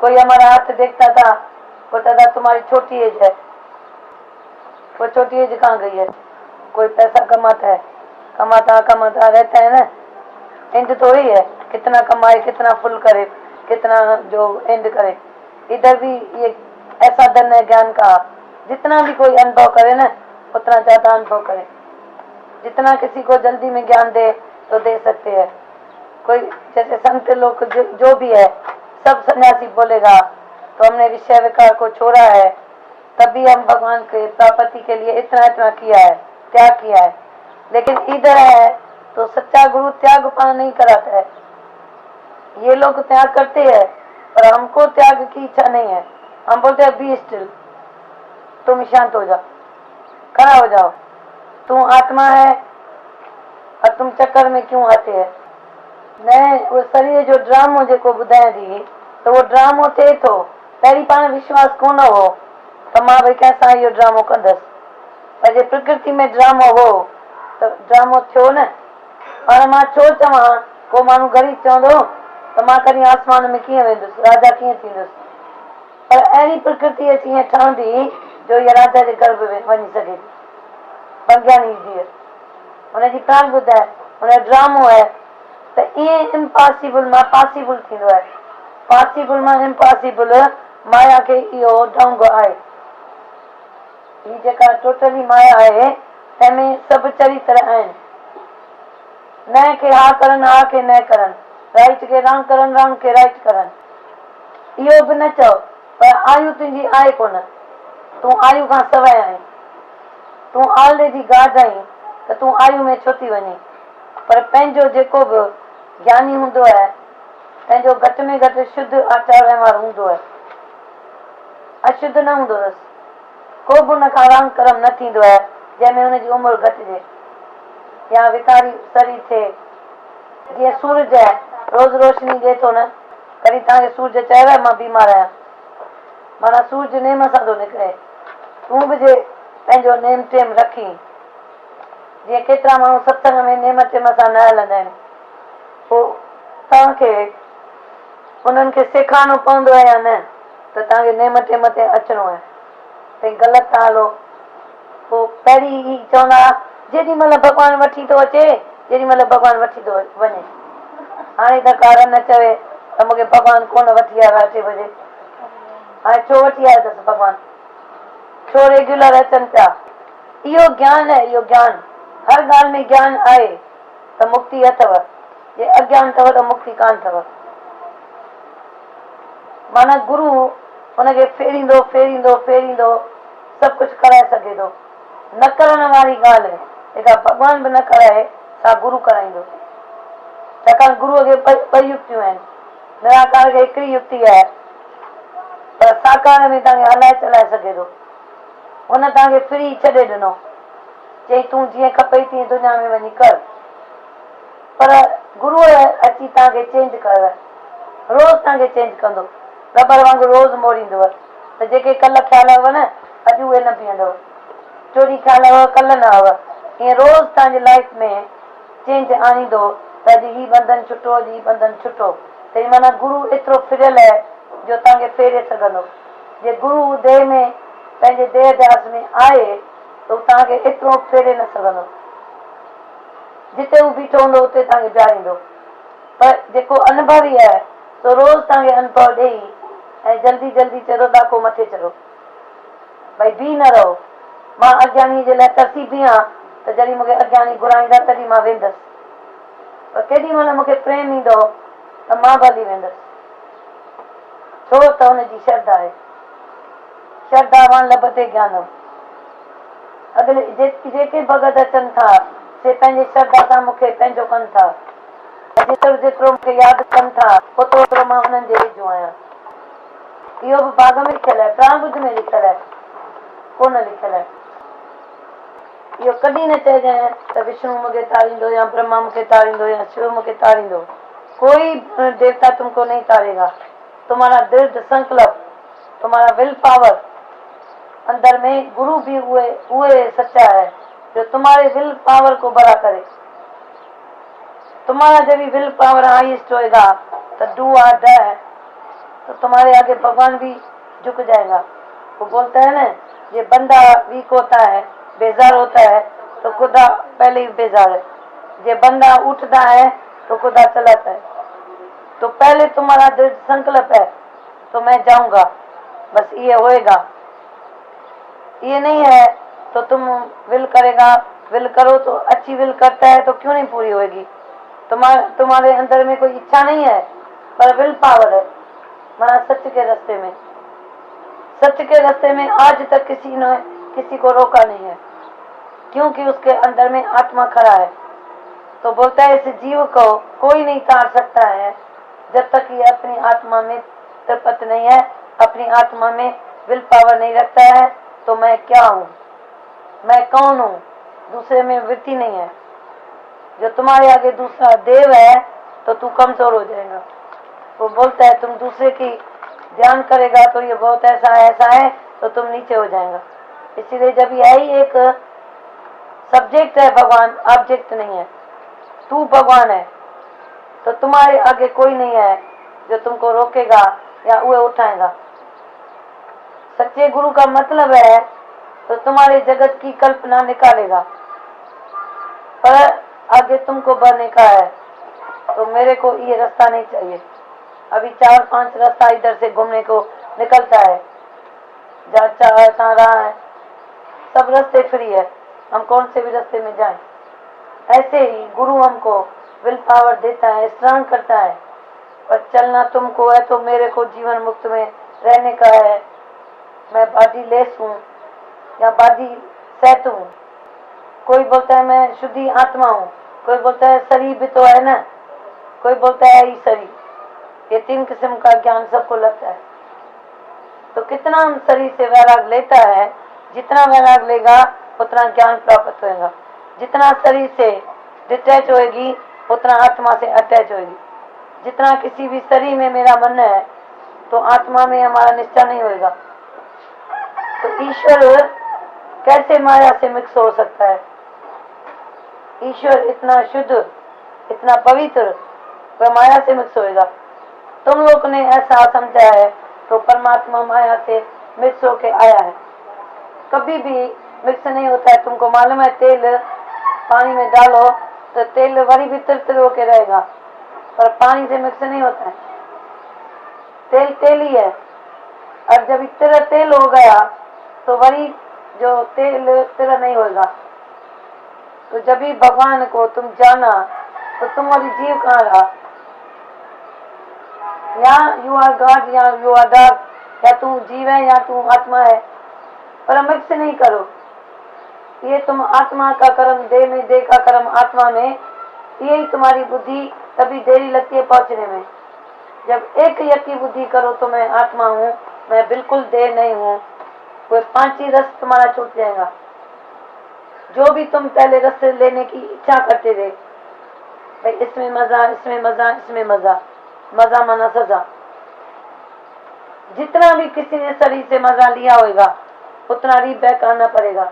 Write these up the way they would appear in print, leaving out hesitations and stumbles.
कोई हमारा हाथ देखता था, बोलता था तुम्हारी छोटी एज है। वो छोटी एज कहाँ गई है? कोई पैसा कमाता है, कमाता रहता है ना, एंड थोड़ी है कितना कमाए, कितना फुल करे, कितना जो एंड करे। इधर भी ये ऐसा धन है ज्ञान का, जितना भी कोई अनुभव करे ना उतना ज्यादा अनुभव करे। जितना किसी को जल्दी में ज्ञान दे तो दे सकते हैं। कोई जैसे संत लोग जो भी है सब सन्यासी बोलेगा तो हमने विषय विकार को छोड़ा है, तभी हम भगवान के प्राप्ति के लिए इतना इतना किया है, त्याग किया है। लेकिन इधर है तो सच्चा गुरु त्याग पाना नहीं कराता है। ये लोग त्याग करते हैं पर हमको त्याग की इच्छा नहीं है। हम बोलते हैं बी स्टिल, तुम शांत हो जाओ, खड़ा हो जाओ, तुम आत्मा है और तुम चक्कर में क्यों आते हैं। मैं वो शरीर जो ड्रामो जेको ॿुधायां थी तो वो ड्रामो थिए थो, पहिरीं पाण विश्वास कोन हो त मां भई कंहिंसां इहो ड्रामो कंदसि, पर जे प्रकृति में ड्रामो हो त ड्रामो थियो न। हाणे मां छो चवां, को माण्हू ग़रीब चवंदो त मां कॾहिं आसमान में कीअं वेंदुसि, राजा कीअं थींदुसि, पर अहिड़ी प्रकृति अची ईअं ठहंदी जो इहा राजा जे गर्भ में वञी सघे थी। अज्ञानी जी हुनजी प्राण बुद्ध है, हुन ड्रामो है त ईअं इम्पॉसिबल मां पॉसिबल थींदो आहे। पॉसिबल मां इम्पॉसिबल माया खे इहो ढंग आहे। ही जेका टोटली माया आहे तंहिंमें सभु चरित्र आहिनि। न खे हा करनि, हा खे न करनि, राइट खे रॉन्ग करनि, रॉन्ग खे राइट करनि। इहो बि न चओ पर आयु तुंहिंजी आहे कोन, तूं आयु खां सवाइ आहीं, तूं ऑलरेडी गाड आहीं त तूं आयु में छो थी वञे। पर पंहिंजो जेको बि ज्ञानी हूंदो आहे पंहिंजो घटि में घटि शुद्ध आचार व्यवहार हूंदो आहे, अशुद्ध न हूंदो अथसि। को बि हुन खां रंग कर्म न थींदो आहे जंहिंमें हुनजी उमिरि घटिजे या विकारी शरीर थिए। जीअं सूरज आहे, रोज़ रोशनी ॾिए थो न, कॾहिं तव्हांखे सूरज चयो मां बीमार आहियां, माना सूरज नेम सां थो निकिरे। तूं बि जे पंहिंजो नेम टेम रखी, जीअं केतिरा माण्हू सत्संग में नेम टेम सां न हलंदा आहिनि, पोइ तव्हांखे उन्हनि खे सेखारणो पवंदो आहे या न त तव्हांखे नेम टेम ते अचिणो आहे। भई ग़लति था हलो, पोइ पहिरीं ई चवंदा जेॾी महिल भॻवानु वठी थो अचे, जेॾी महिल भॻवानु वठी थो वञे। हाणे त कारण न चवे त मूंखे भॻवानु कोन वठी आयो 8 बजे, हाणे छो वठी आयो अथसि भॻवानु, छो रेगुलर अचनि पिया। इहो ज्ञान आहे, इहो ज्ञान हर ॻाल्हि में ज्ञान आहे त मुक्ति अथव, जे अज्ञान अथव त मुक्ति कान अथव। माना गुरु हुनखे फेरींदो फेरींदो फेरींदो सभु कुझु कराए सघे थो। न करण वारी ॻाल्हि जेका भॻवान बि न कराए सा गुरु कराईंदो। छाकाणि गुरूअ खे ॿई युक्तियूं आहिनि। निराकार खे हिकिड़ी युक्ति आहे पर साकार में तव्हांखे हलाए चलाए सघे थो। हुन तव्हांखे फ्री छॾे ॾिनो, चई तूं जीअं खपई तीअं दुनिया में वञी कर, पर गुरूअ अची तव्हांखे चेंज कर, रोज़ तव्हांखे चेंज कंदो, रबर वांगुरु रोज़ मोड़ींदव। त जेके कल्ह ख़्याल हुअव न अॼु उहे न बीहंदव, चोरी ख़्याल हुअव कल्ह न हुअव। ईअं रोज़ तव्हांजी लाइफ में चेंज आणींदो त अॼु ही बंधन छुटो, अॼु ही बंधन छुटो। तंहिं माना गुरू एतिरो फिरियल आहे जो तव्हांखे फेरे सघंदो। जे गुरू देह में पंहिंजे देह ध्यास में आहे त हू तव्हांखे एतिरो फेरे न सघंदो। जिते हू बीठो हूंदो उते तव्हांखे बीहारींदो। पर जेको अनुभवी आहे सो रोज़ तव्हांखे अनुभव ॾेई ऐं जल्दी जल्दी चढ़ो ॾाको मथे चढ़ो, भई बीह न रहो। मां अज्ञानी जे लाइ तरसी बीहां त जॾहिं मूंखे अज्ञानी घुराईंदा तॾहिं मां वेंदसि, पर केॾी महिल मूंखे प्रेम ईंदो त मां भली वेंदसि, छो त हुनजी श्रद्धा आहे। श्रद्धावान लभते ज्ञानम। अगले जेके भगत अचनि था से पंहिंजे श्रद्धा सां मूंखे पंहिंजो कनि था। जेतिरो जेतिरो मूंखे यादि कनि था ओतिरो ओतिरो मां हुननि जे वेझो आहियां। इहो बि भाग में लिखियल आहे, प्राण बुद्ध में लिखियल आहे, कोन लिखियल आहे। इहो कॾहिं न चइजांइ त विष्णु मूंखे तारींदो या ब्रह्मा मूंखे तारींदो या शिव मूंखे तारींदो। कोई देवता तुमको नहीं तारेगा। तुम्हारा दृढ़ संकल्प, तुम्हारा विल पावर, अंदर में गुरु भी उहे सच्चा है जो तुम्हारे विल पावर को बड़ा करे। तुम्हारा जब भी विल पावर हाईएस्ट होएगा तो डू और डाई तो तुम्हारे आगे भगवान भी झुक जाएगा। वो बोलता है ना, ये बंदा वीक होता है, बेजार होता है, तो खुदा पहले ही बेजार है। ये बंदा उठता है तो खुदा चलाता है। तो पहले तुम्हारा दृढ़ संकल्प है तो मैं जाऊंगा, बस ये होएगा। ये नहीं है तो तुम विल करेगा, विल करो तो अच्छी विल करता है तो क्यों नहीं पूरी होगी। तुम्हारे अंदर में कोई इच्छा नहीं है पर विल पावर है। माना सत्य के रास्ते में, सत्य के रास्ते में आज तक किसी ने किसी को रोका नहीं है, क्योंकि उसके अंदर में आत्मा खड़ा है। तो बोलता है इस जीव को कोई नहीं तार सकता है जब तक ये अपनी आत्मा में तृप्त नहीं है, अपनी आत्मा में विल पावर नहीं रखता है। तो मैं क्या हूँ, मैं कौन हूँ, दूसरे में वृत्ति नहीं है। जो तुम्हारे आगे दूसरा देव है तो तू कमजोर हो जाएगा। वो बोलता है तुम दूसरे की ध्यान करेगा तो ये बहुत ऐसा है तो तुम नीचे हो जाएगा। इसीलिए जब यही एक सब्जेक्ट है, भगवान ऑब्जेक्ट नहीं है, तू भगवान है, तो तुम्हारे आगे कोई नहीं है जो तुमको रोकेगा या उए उठाएगा। सच्चे गुरु का मतलब है तो तुम्हारे जगत की कल्पना निकालेगा, पर आगे तुमको बढ़ने का है। तो मेरे को ये रास्ता नहीं चाहिए। अभी 4-5 रास्ता इधर से घूमने को निकलता है, जहाँ चाहे तहाँ रहा है, सब रास्ते फ्री है, हम कौन से भी रास्ते में जाएं। ऐसे ही गुरु हमको विल पावर देता है, स्ट्रांग करता है, पर चलना तुमको है। तो मेरे को जीवन मुक्त में रहने का है। मैं बॉडी लेस हूँ या बॉडी सेट हूँ। कोई बोलता है मैं शुद्धि आत्मा हूँ, कोई बोलता है शरीर भी तो है ना, कोई बोलता है ही शरीर। ये 3 किस्म का ज्ञान सबको लगता है। तो कितना हम शरीर से वैराग लेता है, जितना वैराग लेगा उतना ज्ञान प्राप्त होगा। जितना शरीर से डिटैच होएगी उतना आत्मा से अटैच होएगी। जितना किसी भी शरीर में मेरा मन है तो आत्मा में हमारा निश्चय नहीं होएगा। तो ईश्वर कैसे माया से मिक्स हो सकता है। ईश्वर इतना शुद्ध, इतना पवित्र, वह माया से मिक्स होएगा। तुम लोग ने ऐसा समझा है तो परमात्मा माया से मिक्स होके आया है, कभी भी मिक्स नहीं होता है। तुमको मालूम है, तेल पानी में डालो तो तेल वही भी तिर होके रहेगा, पर पानी से मिक्स नहीं होता है। तेल तेल ही है, और जब इतना तेल हो गया तो वही जो तेल तेरा नहीं होगा। तो जब भी भगवान को तुम जाना तो तुम्हारी जीव कहाँ रहा, या यू आर गॉड या यू आर डॉग, या तू जीव है या तू आत्मा है, पर मिक्स नहीं करो। ये तुम आत्मा का कर्म देह में, देह का कर्म आत्मा में, यही तुम्हारी बुद्धि तभी देरी लगती है पहुंचने में। जब एक यकी बुद्धि करो तो मैं आत्मा हूँ, मैं बिल्कुल देह नहीं हूँ, वो 5 ही रस तुम्हारा छूट जाएगा। जो भी तुम पहले रस लेने की इच्छा करते थे, भाई इसमें मजा, इसमें मजा, इसमें मजा, मजा माना सजा। जितना भी किसी ने शरीर से मजा लिया होगा उतना रीबैक आना पड़ेगा,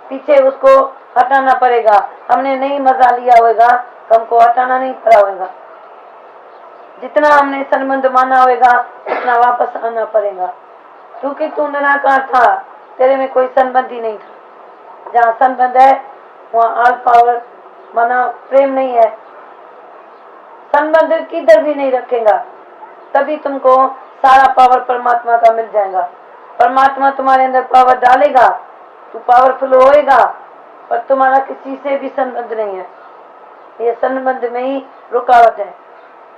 पीछे उसको हटाना पड़ेगा। हमने नहीं मजा लिया होगा तो हमको हटाना नहीं पड़ा होगा। जितना हमने संबंध माना होगा उतना वापस आना पड़ेगा, क्योंकि तू निराकार था, तेरे में कोई संबंध ही नहीं था। जहाँ संबंध है वहाँ ऑल पावर माना प्रेम नहीं है। संबंध किधर भी नहीं रखेगा, तभी तुमको सारा पावर परमात्मा का मिल जाएगा। परमात्मा तुम्हारे अंदर पावर डालेगा, तू पावरफुल होएगा, पर तुम्हारा किसी से भी संबंध नहीं है। ये संबंध में ही रुकावट है।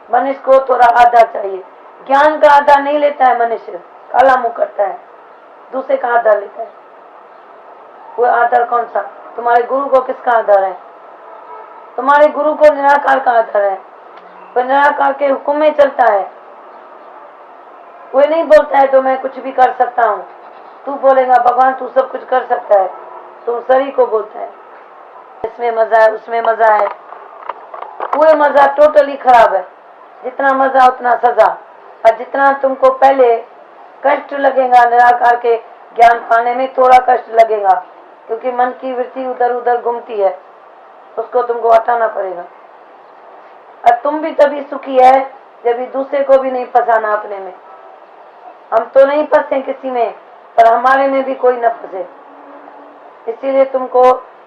मनुष्य को थोड़ा आधार चाहिए। ज्ञान का आधार नहीं लेता है मनुष्य, काला मुंह करता है, दूसरे का आधार लेता है। वो आधार कौन सा? तुम्हारे गुरु को किसका आधार है? तुम्हारे गुरु को निराकार का आधार है। वो निराकार के हुक्म में चलता है। वो नहीं बोलता है तो मैं कुछ भी कर सकता हूँ। तू बोलेगा भगवान तू सब कुछ कर सकता है, तुम शरीर को बोलता है इसमें मजा है, उसमें मजा है। वो मजा टोटली खराब है। जितना मजा उतना सजा। और जितना तुमको पहले कष्ट लगेगा निराकार के ज्ञान पाने में, थोड़ा कष्ट लगेगा, क्योंकि मन की वृत्ति उधर उधर घूमती है, उसको तुमको हटाना पड़ेगा। और तुम भी तभी सुखी है जब भी दूसरे को भी नहीं फंसाना अपने में। हम तो नहीं फंसे किसी में, पर हमारे में भी कोई न फंसे। इसीलिए तुमको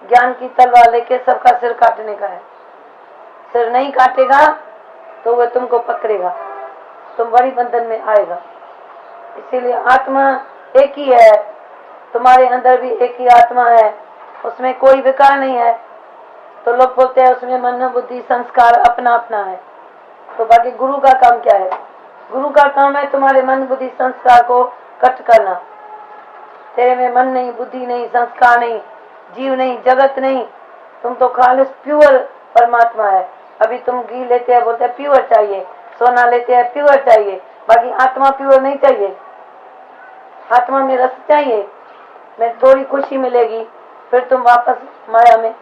ज्ञान की तलवार लेके सबका सिर काटने का है। सिर नहीं काटेगा तो वह तुमको पकड़ेगा, तुम बड़ी बंधन में आएगा। इसीलिए आत्मा एक ही है, तुम्हारे अंदर भी एक ही आत्मा है, उसमें कोई विकार नहीं है। तो लोग बोलते हैं उसमें मन बुद्धि संस्कार अपना अपना है। तो बाकी गुरु का काम क्या है? गुरु का काम है तुम्हारे मन बुद्धि संस्कार को कट करना। तेरे में मन नहीं, बुद्धि नहीं, संस्कार नहीं, जीव नहीं, जगत नहीं, तुम तो खालिस प्योर परमात्मा है। अभी तुम घी लेते हैं, बोलते हैं प्योर चाहिए, सोना लेते हैं प्योर चाहिए, बाकी आत्मा प्योर नहीं चाहिए। आत्मा में रस चाहिए, में थोड़ी खुशी मिलेगी, फिर तुम वापस माया में।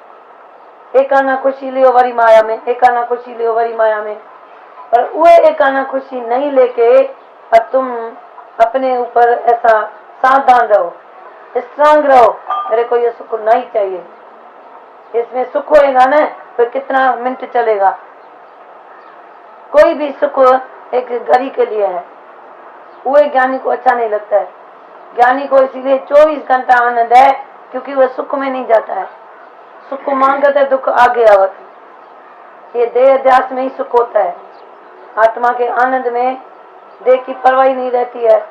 एक आना खुशी लियो वरी माया में, एक आना खुशी लियो वरी माया में। पर वो एक आना खुशी नहीं लेके अब तुम अपने ऊपर ऐसा सावधान रहो, स्ट्रांग रहो, मेरे को ये सुख नहीं चाहिए। इसमें सुख होएगा ना तो कितना मिनट चलेगा। कोई भी सुख एक घड़ी के लिए है, वो ज्ञानी को अच्छा नहीं लगता है। ज्ञानी को इसीलिए 24 घंटा आनंद है, क्योंकि वह सुख में नहीं जाता है। सुख को मांगता है, दुख आगे आवत। ये देह अध्यास में ही सुख होता है। आत्मा के आनंद में देह की परवाही नहीं रहती है,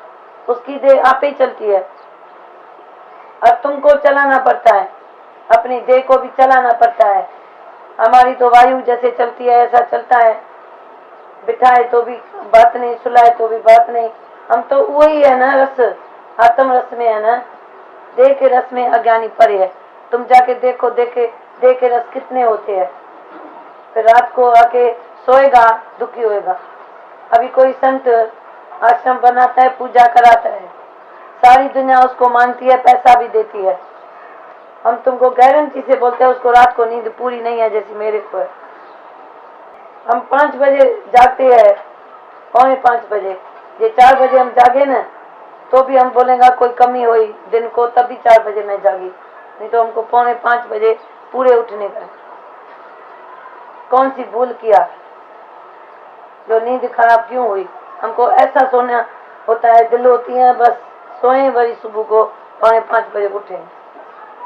उसकी देह आप ही चलती है। अब तुमको चलाना पड़ता है, अपनी देह को भी चलाना पड़ता है। हमारी तो वायु जैसे चलती है ऐसा चलता है, बिठाए तो भी बात नहीं, सुलाए तो भी बात नहीं। हम तो वही है ना, रस आत्म रस में है ना। देह के रस में अज्ञानी पड़े है। तुम जाके देखो, देह के रस कितने होते हैं। फिर रात को आके सोएगा, दुखी होएगा। अभी कोई संत आश्रम बनाता है, पूजा कराता है, सारी दुनिया उसको मानती है, पैसा भी देती है। हम तुमको गारंटी से बोलते हैं उसको रात को नींद पूरी नहीं है, जैसी मेरे को है। हम 5 बजे जागते हैं, 4:45 बजे। ये 4 बजे हम जागे ना तो भी हम बोलेंगे कोई कमी हुई दिन को, तभी 4 बजे मैं जागी, नहीं तो हमको 4:45 बजे पूरे उठने का। कौन सी भूल किया जो नींद खराब क्यों हुई? हमको ऐसा सोना होता है, दिल होती है बस सोए वरी सुबह को 4:45 बजे उठे।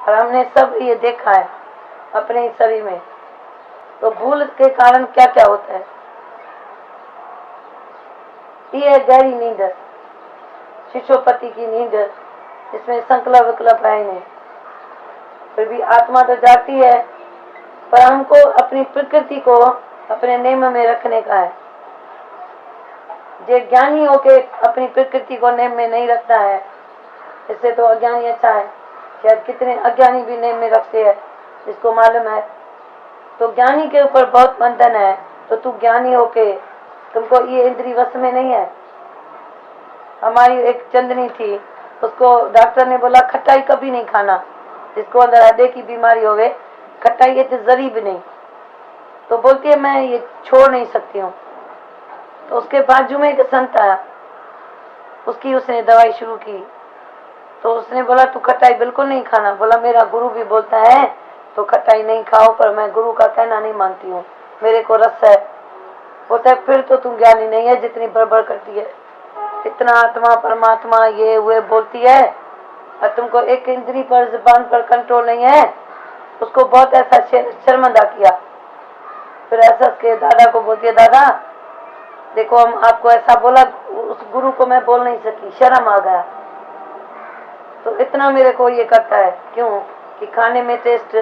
और हमने सब ये देखा है अपने शरीर में। तो भूल के कारण क्या क्या होता है? ये गहरी नींद, शिशोपति की नींद, इसमें संकल्प विकल्प है नहीं। फिर भी आत्मा तो जाती है, पर हमको अपनी प्रकृति को अपने नेम में रखने का है। जो ज्ञानी होके अपनी प्रकृति को नेम में नहीं रखता है, इससे तो अज्ञानी अच्छा है। शायद कितने अज्ञानी भी नेम में रखते हैं, जिसको मालूम है। तो ज्ञानी के ऊपर बहुत बंधन है। तो तू ज्ञानी होके, तुमको ये इंद्रिय वश में नहीं है। हमारी एक चंदनी थी, उसको डॉक्टर ने बोला खट्टाई कभी नहीं खाना, जिसको अंदर हृदय की बीमारी हो गई, खट्टाई ये तो जरी भी नहीं। तो बोलती है मैं ये छोड़ नहीं सकती हूँ। तो उसके बाजू में एक संत आया, उसकी उसने दवाई शुरू की। तो उसने बोला तू खट्टाई बिल्कुल नहीं खाना। बोला मेरा गुरु भी बोलता है तो खट्टाई नहीं खाओ, पर मैं गुरु का कहना नहीं मानती हूँ, मेरे को रस है। बोलता है फिर तो तुम ज्ञानी नहीं है, जितनी बड़बड़ करती है, इतना आत्मा परमात्मा ये हुए बोलती है, और तुमको एक इंद्री पर जुबान पर कंट्रोल नहीं है। उसको बहुत ऐसा शर्मिंदा किया। फिर ऐसा के दादा को बोलती है दादा देखो हम आपको ऐसा बोला, उस गुरु को मैं बोल नहीं सकी, शर्म आ गया। तो इतना मेरे को ये करता है, क्यों कि खाने में टेस्ट,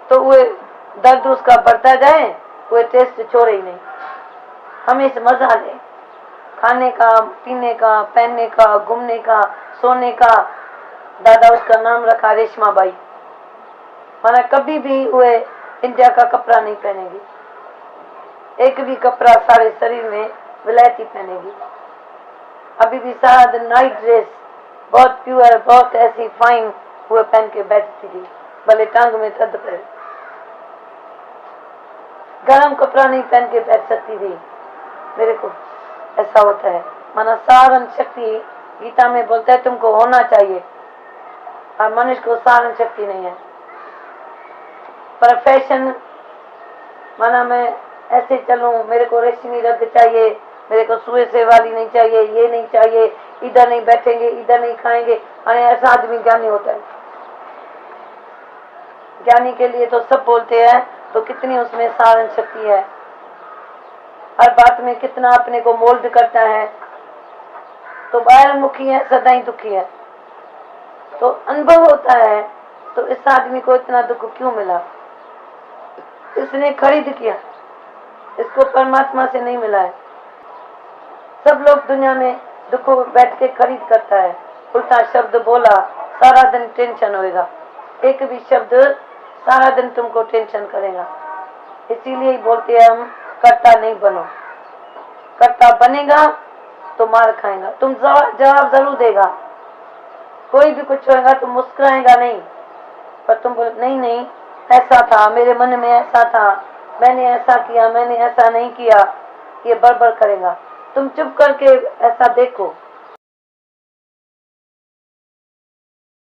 तो वो दर्द उसका बढ़ता जाए, वो टेस्ट छोड़े ही नहीं। हमें मजा ले खाने का, पीने का, पहनने का, घूमने का, सोने का। दादा उसका नाम रखा रेशमा बाई। माना कभी भी वो इंडिया का कपड़ा नहीं पहनेगी, एक भी कपड़ा सारे शरीर में विलायती पहनेगी। अभी भी सारा दिन नाइट ड्रेस बहुत प्योर, बहुत ऐसी फाइन वो पहन के बैठती थी, भले टांग में दर्द पड़े। गरम कपड़ा नहीं पहन के बैठ सकती थी। मेरे को ऐसा होता है। माना सारण शक्ति गीता में बोलता है तुमको होना चाहिए, और मनुष्य को सारण शक्ति नहीं है। पर फैशन, माना मैं ऐसे चलूं, मेरे को रेशमी रंग चाहिए, मेरे को सुए से वाली नहीं चाहिए, ये नहीं चाहिए, इधर नहीं बैठेंगे, इधर नहीं खाएंगे। अरे ऐसा आदमी ज्ञानी होता है। ज्ञानी के लिए तो सब बोलते हैं, तो कितनी उसमें सारण शक्ति है, हर बात में कितना अपने को मोल्ड करता है। तो बाहर मुखी है, सदा ही दुखी है, तो अनुभव होता है। तो इस आदमी को इतना दुख क्यों मिला? इसने खरीद किया, इसको परमात्मा से नहीं मिला है। सब लोग दुनिया में दुख बैठ के खरीद करता है। उल्टा शब्द बोला, सारा दिन टेंशन होएगा। एक भी शब्द सारा दिन तुमको टेंशन करेगा। इसीलिए बोलते हैं हम, कर्ता नहीं बनो। कर्ता बनेगा तो मार खाएगा। तुम जवाब जरूर देगा, कोई भी कुछ होगा तो मुस्कुराएगा नहीं, पर तुम बोल नहीं नहीं ऐसा था, मेरे मन में ऐसा था, मैंने ऐसा किया, मैंने ऐसा नहीं किया, ये बड़बड़ करेगा। तुम चुप करके ऐसा देखो,